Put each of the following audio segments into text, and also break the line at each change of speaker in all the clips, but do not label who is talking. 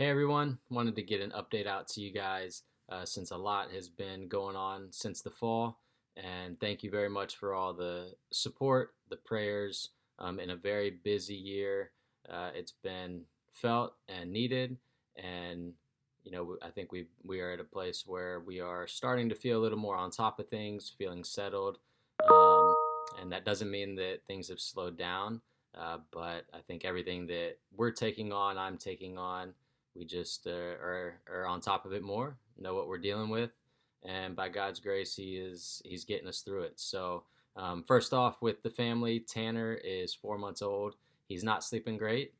Hey everyone, wanted to get an update out to you guys since a lot has been going on since the fall. And thank you very much for all the support, the prayers in a very busy year. It's been felt and needed. And, I think we are at a place where we are starting to feel a little more on top of things, feeling settled. Um, and that doesn't mean that things have slowed down. But I think everything that we're taking on, I'm taking on, we just are on top of it more, know what we're dealing with, and by God's grace, He's getting us through it. So first off, with the family, Tanner is 4 months old. He's not sleeping great,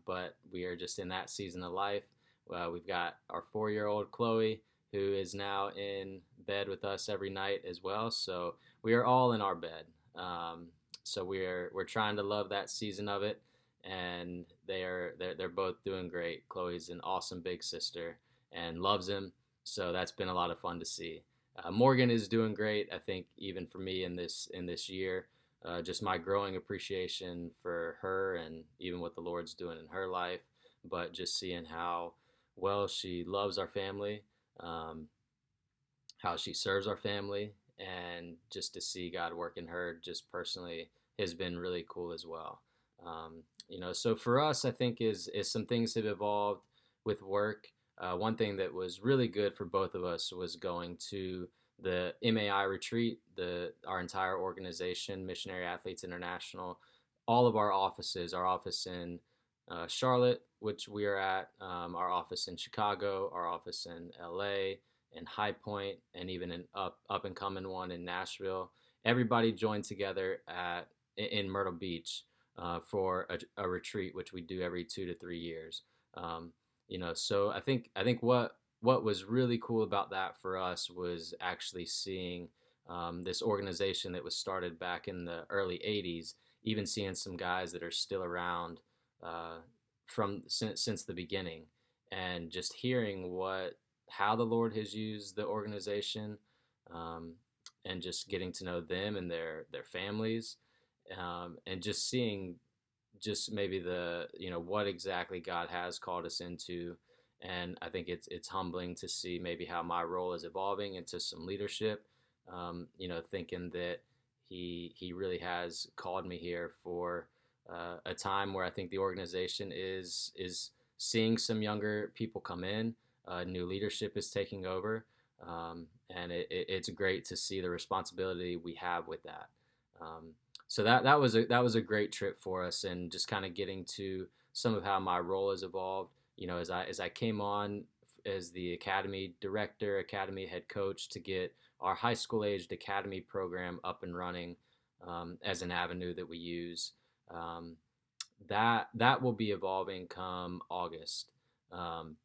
but we are just in that season of life. We've got our 4-year-old Chloe, who is now in bed with us every night as well. So we are all in our bed. So we're trying to love that season of it, and they're both doing great. Chloe's an awesome big sister and loves him, so that's been a lot of fun to see. Morgan is doing great. I think even for me in this year, just my growing appreciation for her and even what the Lord's doing in her life, but just seeing how well she loves our family, um, how she serves our family, and just to see God work in her just personally has been really cool as well. So for us, I think is some things have evolved with work. One thing that was really good for both of us was going to the MAI retreat. Our entire organization, Missionary Athletes International, all of our office in Charlotte, which we are at, our office in Chicago, our office in LA, in High Point, and even an up and coming one in Nashville. Everybody joined together in Myrtle Beach for a retreat, which we do every 2 to 3 years. So I think what was really cool about that for us was actually seeing this organization that was started back in the early '80s, even seeing some guys that are still around uh, from since the beginning, and just hearing what how the Lord has used the organization, um, and just getting to know them and their families, and just seeing just maybe the what exactly God has called us into. And I think it's humbling to see maybe how my role is evolving into some leadership. Thinking that he really has called me here for a time where I think the organization is seeing some younger people come in. New leadership is taking over, and it's great to see the responsibility we have with that. So that was a great trip for us, and just kind of getting to some of how my role has evolved. As I came on as the academy director, academy head coach, to get our high school aged academy program up and running, as an avenue that we use. Um, that will be evolving come August. Um,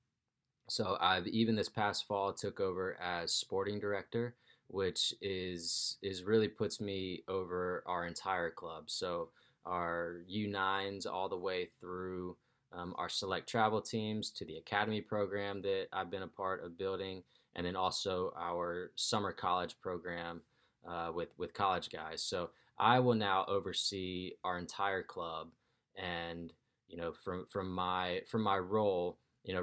so I've even this past fall took over as sporting director, which is really puts me over our entire club. So our U9s all the way through our select travel teams to the academy program that I've been a part of building, and then also our summer college program with college guys. So I will now oversee our entire club, and from my role,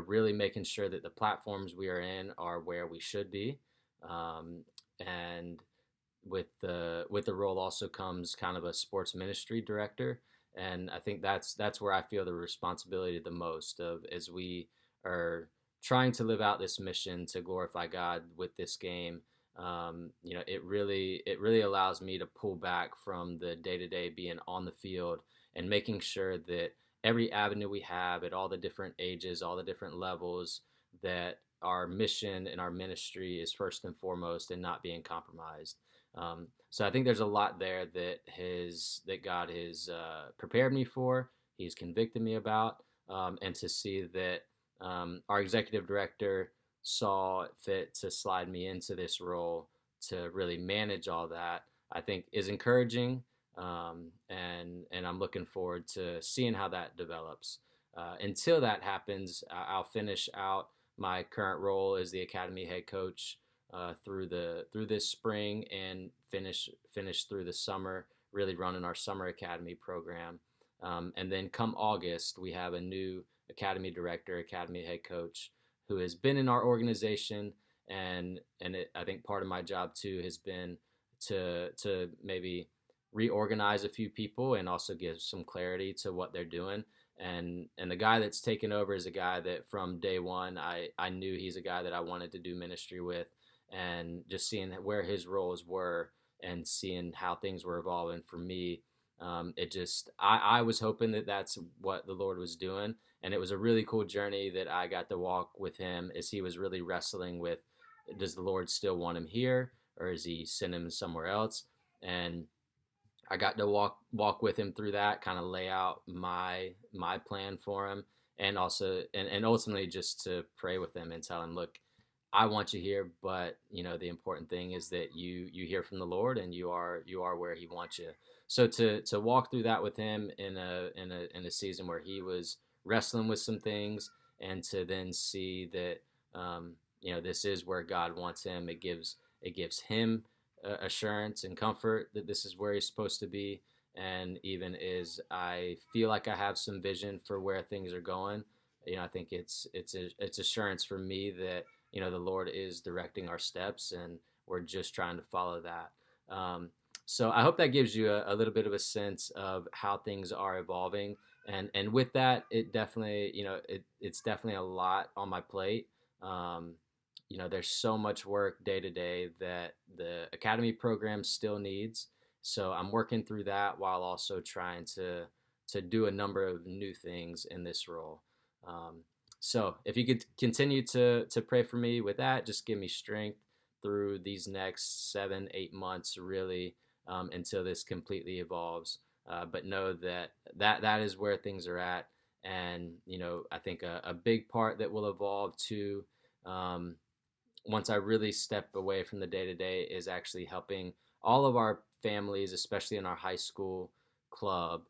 really making sure that the platforms we are in are where we should be. Um, and with the role also comes kind of a sports ministry director, and I think that's where I feel the responsibility the most of, as we are trying to live out this mission to glorify God with this game. It really allows me to pull back from the day to day being on the field and making sure that every avenue we have at all the different ages, all the different levels, that our mission and our ministry is first and foremost and not being compromised. So I think there's a lot there that God has prepared me for. He's convicted me about, and to see that our executive director saw it fit to slide me into this role to really manage all that, I think is encouraging, and I'm looking forward to seeing how that develops. Until that happens, I'll finish out my current role as the academy head coach through this spring, and finish through the summer, really running our summer academy program. And then come August, we have a new academy director, academy head coach, who has been in our organization, and I think part of my job too has been to maybe reorganize a few people and also give some clarity to what they're doing. And the guy that's taken over is a guy that from day one I knew he's a guy that I wanted to do ministry with, and just seeing where his roles were and seeing how things were evolving for me, it just I was hoping that that's what the Lord was doing, and it was a really cool journey that I got to walk with him as he was really wrestling with, does the Lord still want him here, or is he sending him somewhere else? And I got to walk with him through that, kind of lay out my plan for him, and also and ultimately just to pray with him and tell him, look, I want you here, but the important thing is that you hear from the Lord, and you are where He wants you. So to walk through that with him in a season where he was wrestling with some things, and to then see that this is where God wants him. It gives him assurance and comfort that this is where he's supposed to be. And even as I feel like I have some vision for where things are going, I think it's assurance for me that the Lord is directing our steps, and we're just trying to follow that. So I hope that gives you a little bit of a sense of how things are evolving. And with that, it definitely, it's definitely a lot on my plate. There's so much work day to day that the academy program still needs. So I'm working through that while also trying to do a number of new things in this role. So if you could continue to pray for me with that, just give me strength through these next 7-8 months, really, until this completely evolves. But know that is where things are at. And, I think a big part that will evolve too, once I really step away from the day to day, is actually helping all of our families, especially in our high school club,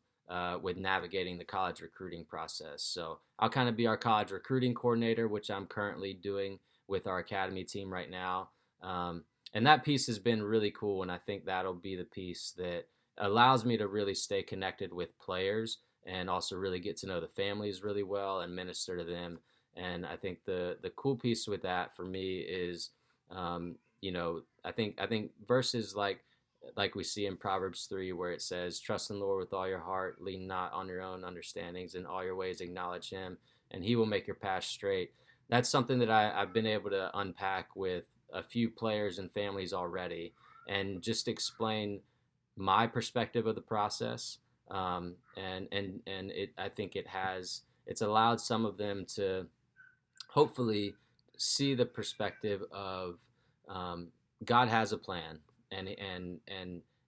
with navigating the college recruiting process. So I'll kind of be our college recruiting coordinator, which I'm currently doing with our academy team right now. And that piece has been really cool, and I think that'll be the piece that allows me to really stay connected with players and also really get to know the families really well and minister to them. And I think the cool piece with that for me is, I think verses like we see in Proverbs 3, where it says, trust in the Lord with all your heart, lean not on your own understandings, in all your ways acknowledge him, and he will make your path straight. That's something that I've been able to unpack with a few players and families already, and just explain my perspective of the process. I think it's allowed some of them to hopefully see the perspective of, God has a plan, and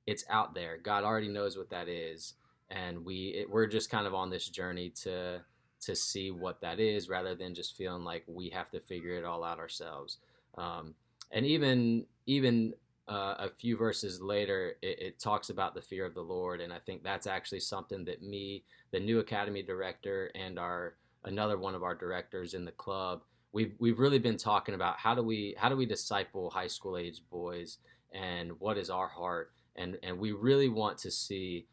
it's out there. God already knows what that is, and we're just kind of on this journey to see what that is, rather than just feeling like we have to figure it all out ourselves. And even a few verses later, it talks about the fear of the Lord, and I think that's actually something that me, the new academy director, and another one of our directors in the club, we've really been talking about how do we disciple high school age boys, and what is our heart, and we really want to see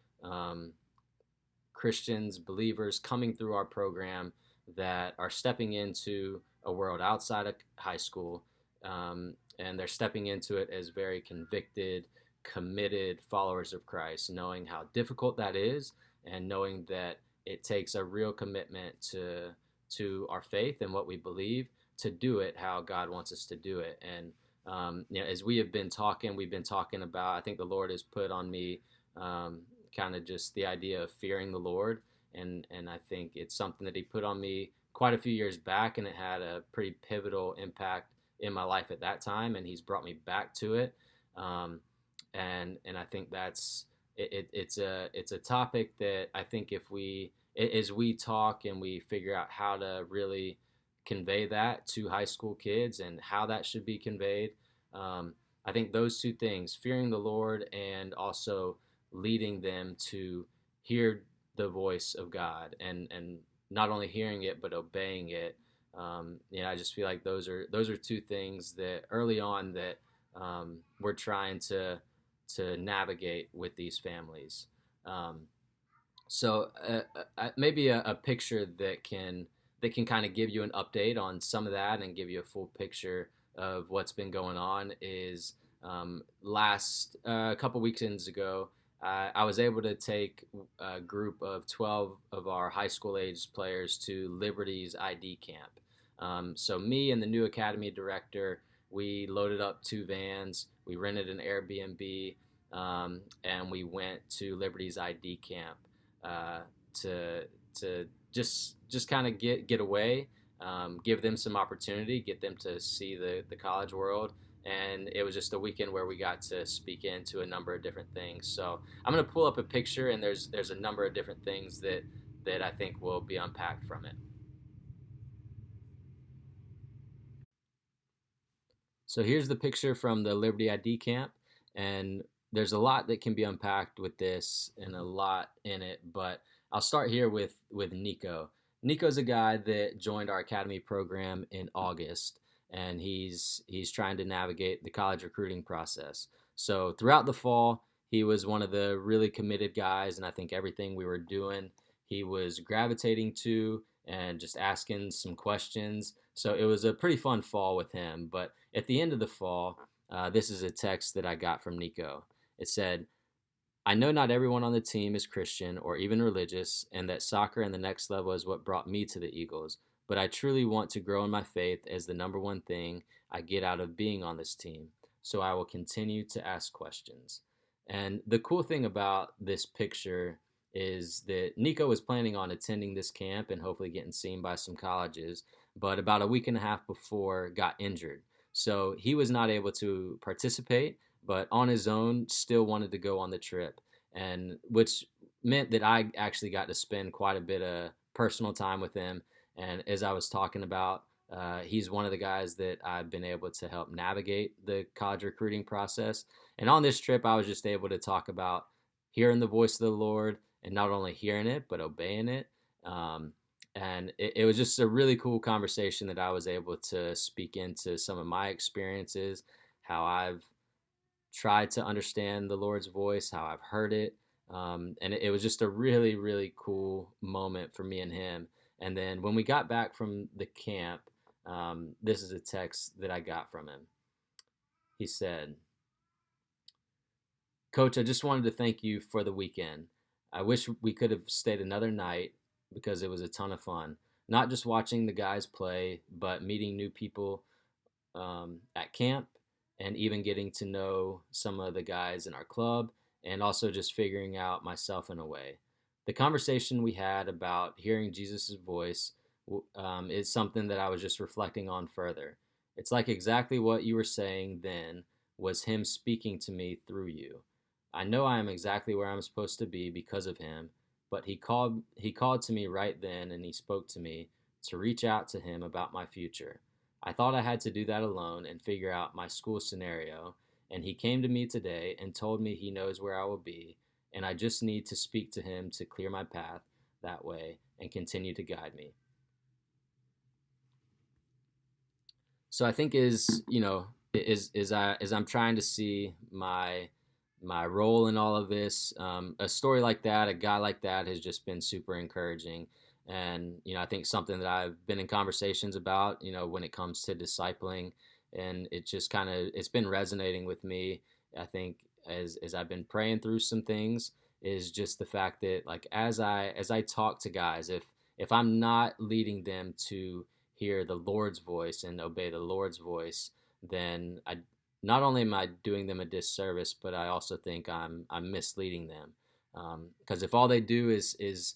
Christians, believers coming through our program that are stepping into a world outside of high school, and they're stepping into it as very convicted, committed followers of Christ, knowing how difficult that is, and knowing that it takes a real commitment to our faith and what we believe, to do it how God wants us to do it. And as we've been talking about, I think the Lord has put on me kind of just the idea of fearing the Lord, and I think it's something that He put on me quite a few years back, and it had a pretty pivotal impact in my life at that time, and He's brought me back to it. And I think it's a topic that I think as we talk and we figure out how to really convey that to high school kids and how that should be conveyed, I think those two things, fearing the Lord and also leading them to hear the voice of God, and not only hearing it but obeying it. I just feel like those are two things that early on that we're trying to navigate with these families. So maybe a picture that can that can kind of give you an update on some of that and give you a full picture of what's been going on is last couple weekends ago, I was able to take a group of 12 of our high school age players to Liberty's ID camp. So me and the new academy director, we loaded up 2 vans, we rented an Airbnb, and we went to Liberty's ID camp uh, to just kind of get away, give them some opportunity, get them to see the college world. And it was just a weekend where we got to speak into a number of different things. So I'm going to pull up a picture, and there's a number of different things that I think will be unpacked from it. So here's the picture from the Liberty ID camp, and there's a lot that can be unpacked with this and a lot in it, but I'll start here with Nico. Nico's a guy that joined our academy program in August, and he's trying to navigate the college recruiting process. So throughout the fall, he was one of the really committed guys, and I think everything we were doing, he was gravitating to and just asking some questions. So it was a pretty fun fall with him. But at the end of the fall, this is a text that I got from Nico. It said, I know not everyone on the team is Christian or even religious, and that soccer and the next level is what brought me to the Eagles, but I truly want to grow in my faith as the number one thing I get out of being on this team. So I will continue to ask questions. And the cool thing about this picture is that Nico was planning on attending this camp and hopefully getting seen by some colleges, but about a week and a half before got injured. So he was not able to participate, but on his own still wanted to go on the trip, and which meant that I actually got to spend quite a bit of personal time with him. And as I was talking about, he's one of the guys that I've been able to help navigate the college recruiting process. And on this trip, I was just able to talk about hearing the voice of the Lord, and not only hearing it but obeying it. And it was just a really cool conversation that I was able to speak into some of my experiences, how I've tried to understand the Lord's voice, how I've heard it. And it was just a really, really cool moment for me and him. And then when we got back from the camp, this is a text that I got from him. He said, Coach, I just wanted to thank you for the weekend. I wish we could have stayed another night because it was a ton of fun. Not just watching the guys play, but meeting new people at camp, and even getting to know some of the guys in our club, and also just figuring out myself in a way. The conversation we had about hearing Jesus' voice is something that I was just reflecting on further. It's like exactly what you were saying then was him speaking to me through you. I know I am exactly where I'm supposed to be because of him, but he called to me right then, and he spoke to me to reach out to him about my future. I thought I had to do that alone and figure out my school scenario, and he came to me today and told me he knows where I will be, and I just need to speak to him to clear my path that way and continue to guide me. So I think as I'm trying to see my role in all of this, a story like that, a guy like that has just been super encouraging. And I think something that I've been in conversations about, when it comes to discipling, and it just it's been resonating with me. I think as I've been praying through some things, is just the fact that, like, as I talk to guys, if I'm not leading them to hear the Lord's voice and obey the Lord's voice, then I not only am I doing them a disservice, but I also think I'm misleading them. Because if all they do is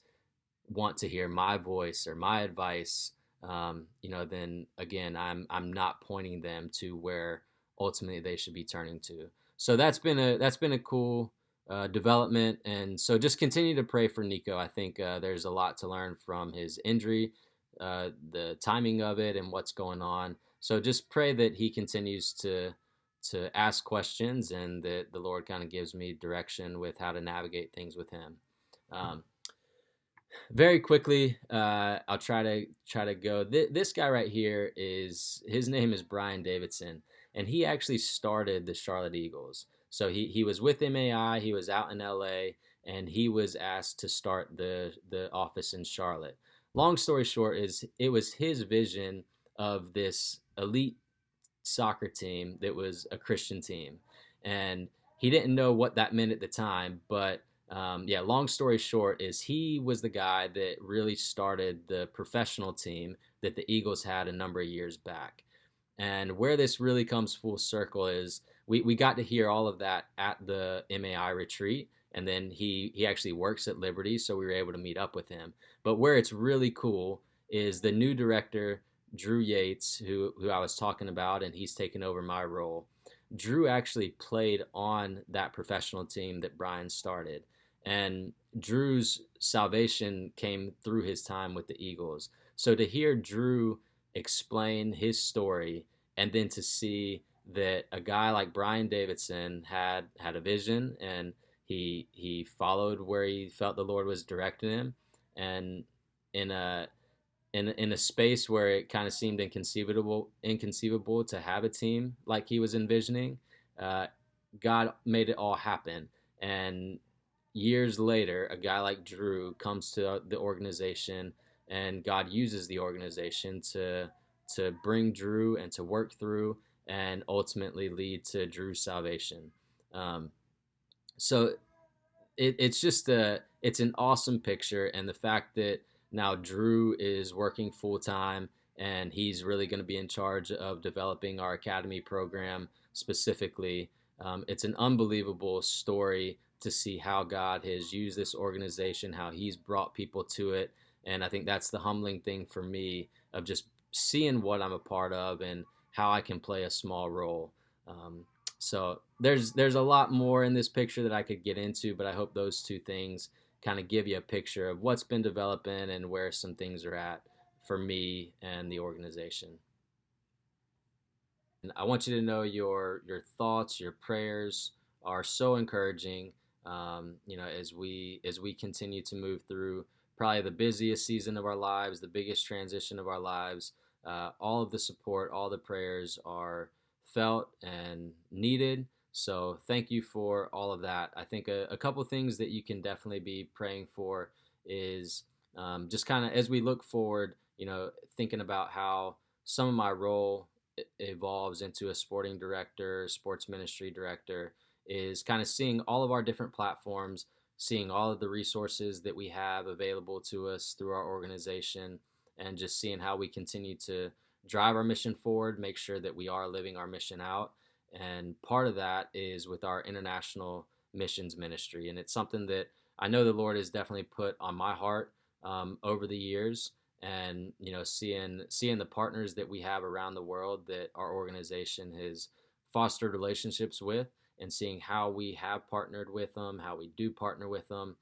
want to hear my voice or my advice, then again, I'm not pointing them to where ultimately they should be turning to. So that's been a cool development, and so just continue to pray for Nico. I think there's a lot to learn from his injury, the timing of it, and what's going on. So just pray that he continues to ask questions, and that the Lord kind of gives me direction with how to navigate things with him. Um, Very quickly, I'll try to go. This guy right here, his name is Brian Davidson, and he actually started the Charlotte Eagles. So he was with MAI. He was out in LA, and he was asked to start the office in Charlotte. long story short is it was his vision of this elite soccer team that was a Christian team, and he didn't know what that meant at the time. But yeah, long story short is he was the guy that really started the professional team that the Eagles had a number of years back. And where this really comes full circle is we got to hear all of that at the MAI retreat. And then he actually works at Liberty, so we were able to meet up with him. But where it's really cool is the new director, Drew Yates, who I was talking about, and he's taken over my role. Drew actually played on that professional team that Brian started. And Drew's salvation came through his time with the Eagles. So to hear Drew explain his story and then to see that a guy like Brian Davidson had a vision and he followed where he felt the Lord was directing him, and in a in a space where it kind of seemed inconceivable to have a team like he was envisioning, uh, God made it all happen. And years later, a guy like Drew comes to the organization, and God uses the organization to bring Drew and to work through and ultimately lead to Drew's salvation. Um, so it's just it's an awesome picture, and the fact that now Drew is working full time and he's really going to be in charge of developing our academy program specifically. It's an unbelievable story to see how God has used this organization, how He's brought people to it, and I think that's the humbling thing for me of just seeing what I'm a part of and how I can play a small role. So there's a lot more in this picture that I could get into, but I hope those two things kind of give you a picture of what's been developing and where some things are at for me and the organization. And I want you to know your thoughts, your prayers are so encouraging. As we continue to move through probably the busiest season of our lives, the biggest transition of our lives. All of the support, all the prayers are felt and needed. So thank you for all of that. I think a couple things that you can definitely be praying for is just kind of as we look forward, thinking about how some of my role evolves into a sporting director, sports ministry director, is kind of seeing all of our different platforms, seeing all of the resources that we have available to us through our organization, and just seeing how we continue to drive our mission forward, make sure that we are living our mission out. And part of that is with our international missions ministry. And it's something that I know the Lord has definitely put on my heart over the years. And seeing the partners that we have around the world that our organization has fostered relationships with, and seeing how we have partnered with them, how we do partner with them.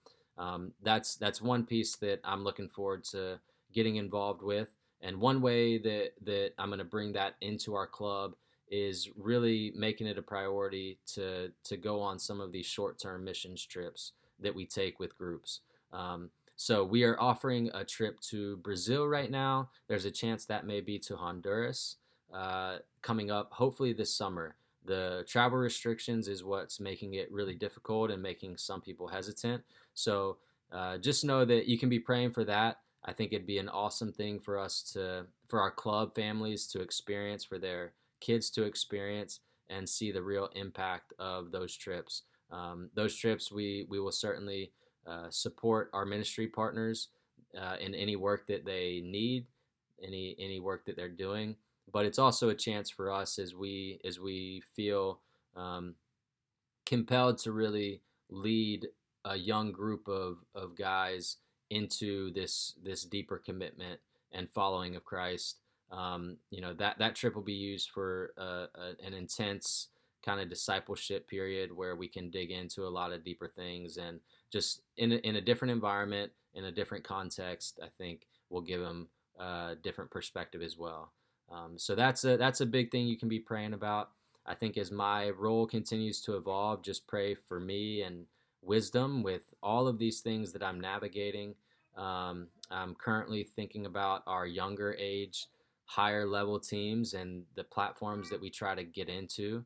That's one piece that I'm looking forward to getting involved with. And one way that I'm going to bring that into our club is really making it a priority to go on some of these short-term missions trips that we take with groups. So we are offering a trip to Brazil right now. There's a chance that may be to Honduras coming up, hopefully this summer. The travel restrictions is what's making it really difficult and making some people hesitant. So just know that you can be praying for that. I think it'd be an awesome thing for for our club families to experience, for their kids to experience, and see the real impact of those trips. Those trips, we will certainly support our ministry partners in any work that they need, any work that they're doing. But it's also a chance for us as we feel um, compelled to really lead a young group of guys into this deeper commitment and following of Christ. That trip will be used for an intense kind of discipleship period where we can dig into a lot of deeper things, and just in a different environment, in a different context. I think will give them a different perspective as well. So that's a big thing you can be praying about. I think as my role continues to evolve, just pray for me and wisdom with all of these things that I'm navigating. I'm currently thinking about our younger age, higher level teams and the platforms that we try to get into.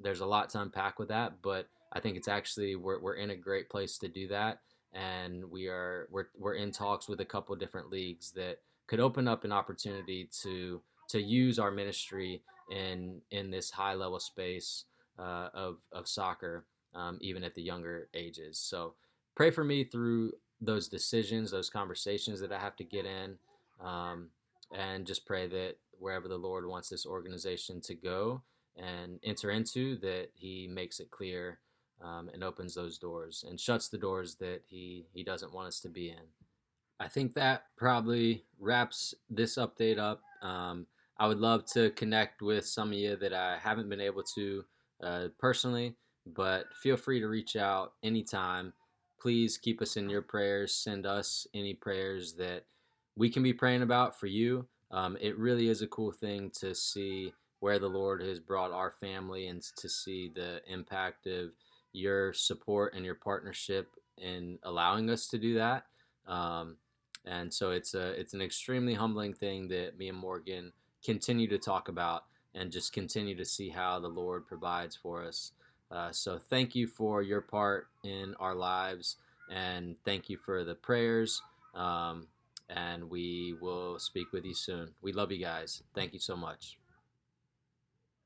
There's a lot to unpack with that, but I think it's actually we're in a great place to do that. and we're in talks with a couple different leagues that could open up an opportunity to use our ministry in this high level space of soccer, even at the younger ages. So pray for me through those decisions, those conversations that I have to get in, um, and just pray that wherever the Lord wants this organization to go and enter into, that He makes it clear, and opens those doors and shuts the doors that He doesn't want us to be in. I think that probably wraps this update up. I would love to connect with some of you that I haven't been able to personally, but feel free to reach out anytime. Please keep us in your prayers. Send us any prayers that we can be praying about for you. It really is a cool thing to see where the Lord has brought our family and to see the impact of your support and your partnership in allowing us to do that. Um, and so it's an extremely humbling thing that me and Morgan continue to talk about and just continue to see how the Lord provides for us. So thank you for your part in our lives, and thank you for the prayers. And we will speak with you soon. We love you guys. Thank you so much.